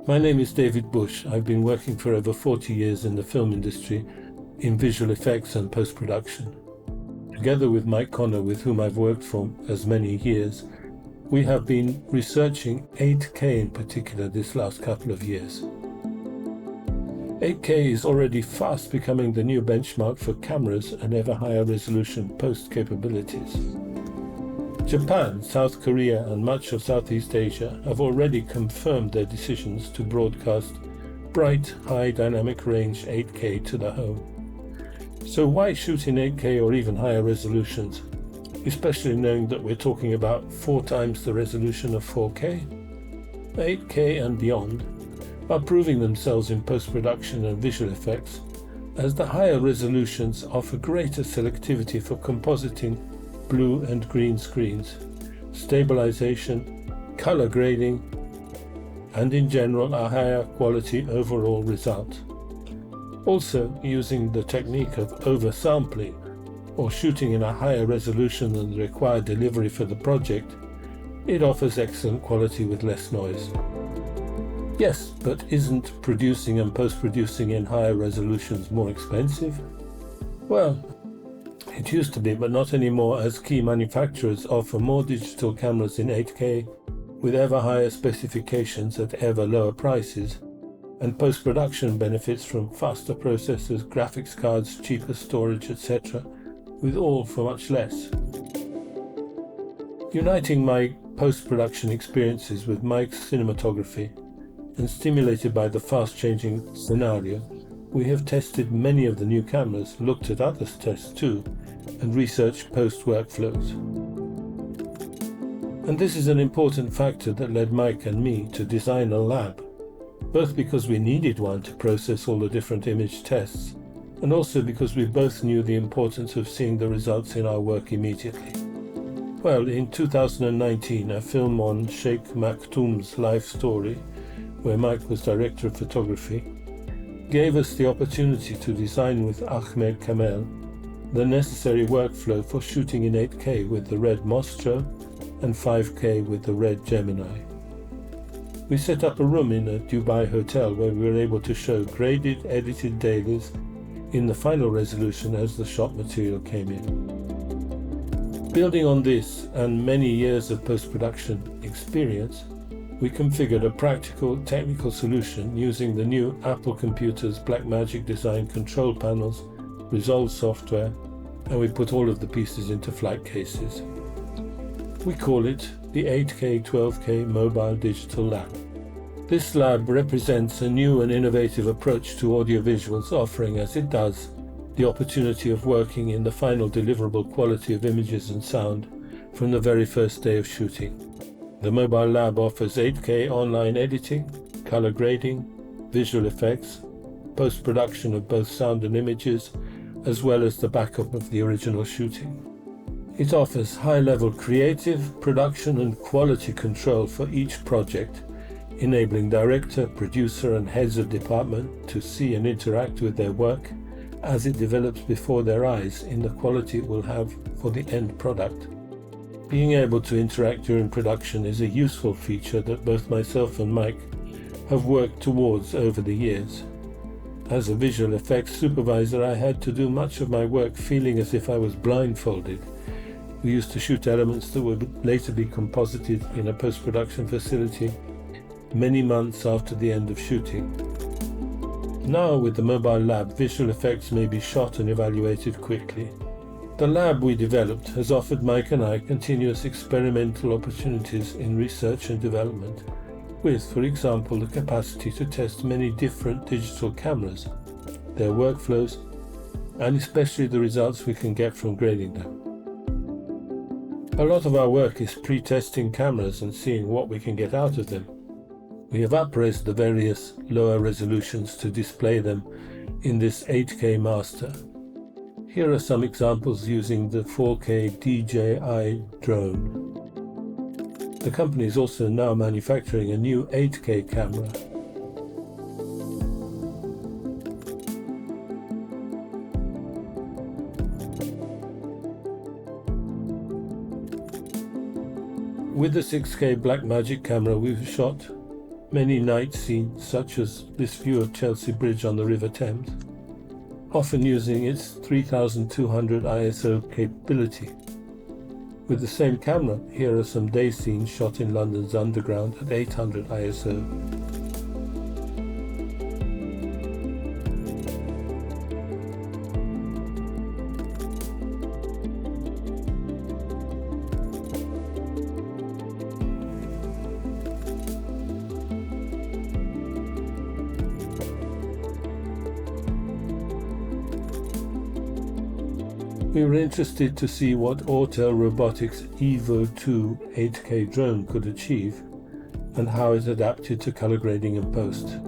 My name is David Bush. I've been working for over 40 years in the film industry in visual effects and post-production. Together with Mike Connor, with whom I've worked for as many years, we have been researching 8K in particular this last couple of years. 8K is already fast becoming the new benchmark for cameras and ever higher resolution post capabilities. Japan, South Korea and much of Southeast Asia have already confirmed their decisions to broadcast bright, high dynamic range 8K to the home. So why shoot in 8K or even higher resolutions, especially knowing that we're talking about 4 times the resolution of 4K? 8K and beyond are proving themselves in post-production and visual effects, as the higher resolutions offer greater selectivity for compositing blue and green screens, stabilization, color grading, and in general a higher quality overall result. Also, using the technique of oversampling or shooting in a higher resolution than the required delivery for the project, it offers excellent quality with less noise. Yes, but isn't producing and post-producing in higher resolutions more expensive? Well, it used to be, but not anymore, as key manufacturers offer more digital cameras in 8K with ever higher specifications at ever lower prices, and post-production benefits from faster processors, graphics cards, cheaper storage, etc., with all for much less. Uniting my post-production experiences with Mike's cinematography and stimulated by the fast-changing scenario, we have tested many of the new cameras, looked at other tests too, and researched post-workflows. And this is an important factor that led Mike and me to design a lab, both because we needed one to process all the different image tests, and also because we both knew the importance of seeing the results in our work immediately. Well, in 2019, a film on Sheikh Maktoum's life story, where Mike was director of photography, gave us the opportunity to design with Ahmed Kamel the necessary workflow for shooting in 8K with the Red Mostro and 5K with the Red Gemini. We set up a room in a Dubai hotel where we were able to show graded, edited dailies in the final resolution as the shot material came in. Building on this and many years of post-production experience, we configured a practical technical solution using the new Apple computer's Blackmagic design control panels, Resolve software, and we put all of the pieces into flight cases. We call it the 8K 12K Mobile Digital Lab. This lab represents a new and innovative approach to audiovisuals, offering, as it does, the opportunity of working in the final deliverable quality of images and sound from the very first day of shooting. The mobile lab offers 8K online editing, color grading, visual effects, post-production of both sound and images, as well as the backup of the original shooting. It offers high-level creative, production and quality control for each project, enabling director, producer and heads of department to see and interact with their work as it develops before their eyes in the quality it will have for the end product. Being able to interact during production is a useful feature that both myself and Mike have worked towards over the years. As a visual effects supervisor, I had to do much of my work feeling as if I was blindfolded. We used to shoot elements that would later be composited in a post-production facility many months after the end of shooting. Now, with the mobile lab, visual effects may be shot and evaluated quickly. The lab we developed has offered Mike and I continuous experimental opportunities in research and development, with, for example, the capacity to test many different digital cameras, their workflows, and especially the results we can get from grading them. A lot of our work is pre-testing cameras and seeing what we can get out of them. We have upraised the various lower resolutions to display them in this 8K master. Here are some examples using the 4K DJI drone. The company is also now manufacturing a new 8K camera. With the 6K Blackmagic camera, we've shot many night scenes, such as this view of Chelsea Bridge on the River Thames, often using its 3200 ISO capability. With the same camera, here are some day scenes shot in London's Underground at 800 ISO. We were interested to see what Autel Robotics Evo 2 8K drone could achieve and how it adapted to color grading and post.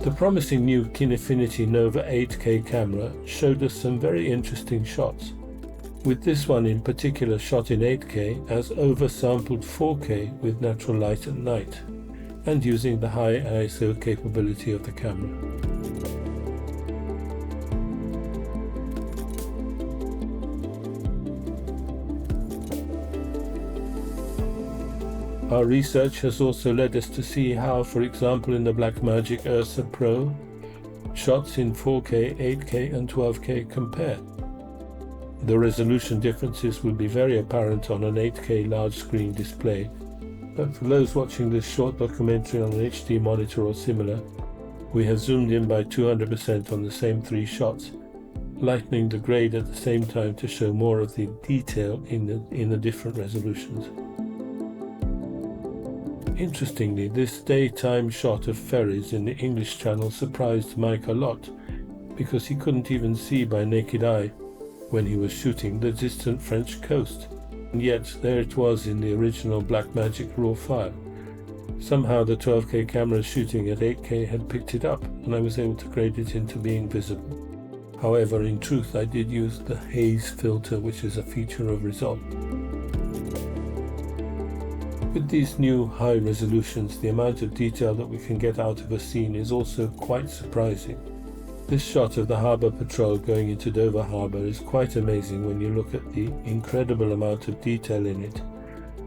The promising new Kinefinity Nova 8K camera showed us some very interesting shots, with this one in particular shot in 8K as oversampled 4K with natural light at night, and using the high ISO capability of the camera. Our research has also led us to see how, for example, in the Blackmagic Ursa Pro, shots in 4K, 8K and 12K compare. The resolution differences will be very apparent on an 8K large screen display, but for those watching this short documentary on an HD monitor or similar, we have zoomed in by 200% on the same 3 shots, lightening the grade at the same time to show more of the detail in the different resolutions. Interestingly, this daytime shot of ferries in the English Channel surprised Mike a lot, because he couldn't even see by naked eye, when he was shooting, the distant French coast, and yet there it was in the original Blackmagic RAW file. Somehow the 12K camera shooting at 8K had picked it up, and I was able to grade it into being visible. However, in truth, I did use the haze filter, which is a feature of Resolve. With these new high resolutions, the amount of detail that we can get out of a scene is also quite surprising. This shot of the harbour patrol going into Dover Harbour is quite amazing when you look at the incredible amount of detail in it,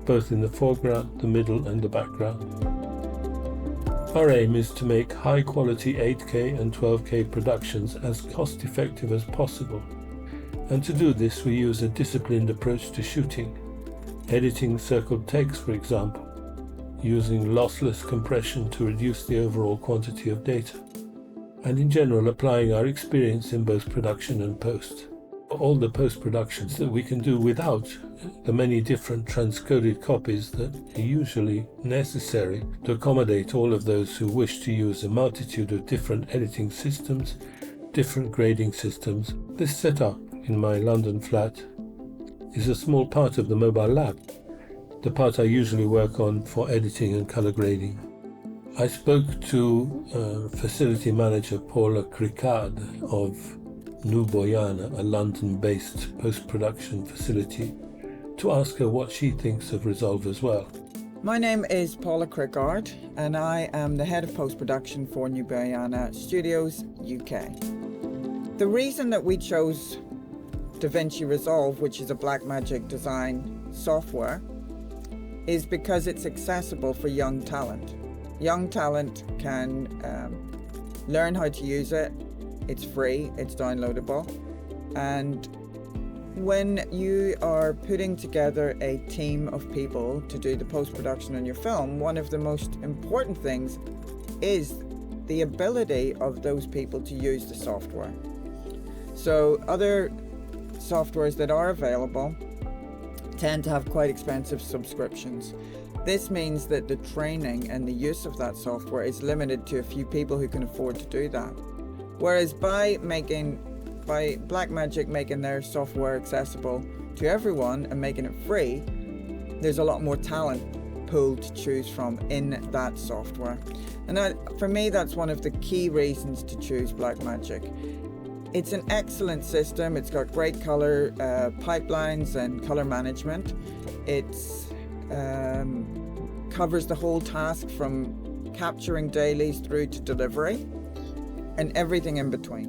both in the foreground, the middle and the background. Our aim is to make high quality 8K and 12K productions as cost effective as possible, and to do this we use a disciplined approach to shooting. Editing circled takes, for example, using lossless compression to reduce the overall quantity of data, and in general applying our experience in both production and post. For all the post-productions that we can do without the many different transcoded copies that are usually necessary to accommodate all of those who wish to use a multitude of different editing systems, different grading systems. This setup in my London flat is a small part of the mobile lab, the part I usually work on for editing and color grading. I spoke to facility manager Paula Crickard of Nu Boyana, a London-based post-production facility, to ask her what she thinks of Resolve as well. My name is Paula Crickard, and I am the head of post-production for Nu Boyana Studios UK. The reason that we chose Vinci Resolve, which is a Blackmagic design software, is because it's accessible for young talent. Young talent can learn how to use it. It's free, it's downloadable, and when you are putting together a team of people to do the post-production on your film, one of the most important things is the ability of those people to use the software. So other softwares that are available tend to have quite expensive subscriptions. This means that the training and the use of that software is limited to a few people who can afford to do that. Whereas by Blackmagic making their software accessible to everyone and making it free, there's a lot more talent pool to choose from in that software. And for me, that's one of the key reasons to choose Blackmagic. It's an excellent system. It's got great color pipelines and color management. It covers the whole task from capturing dailies through to delivery and everything in between.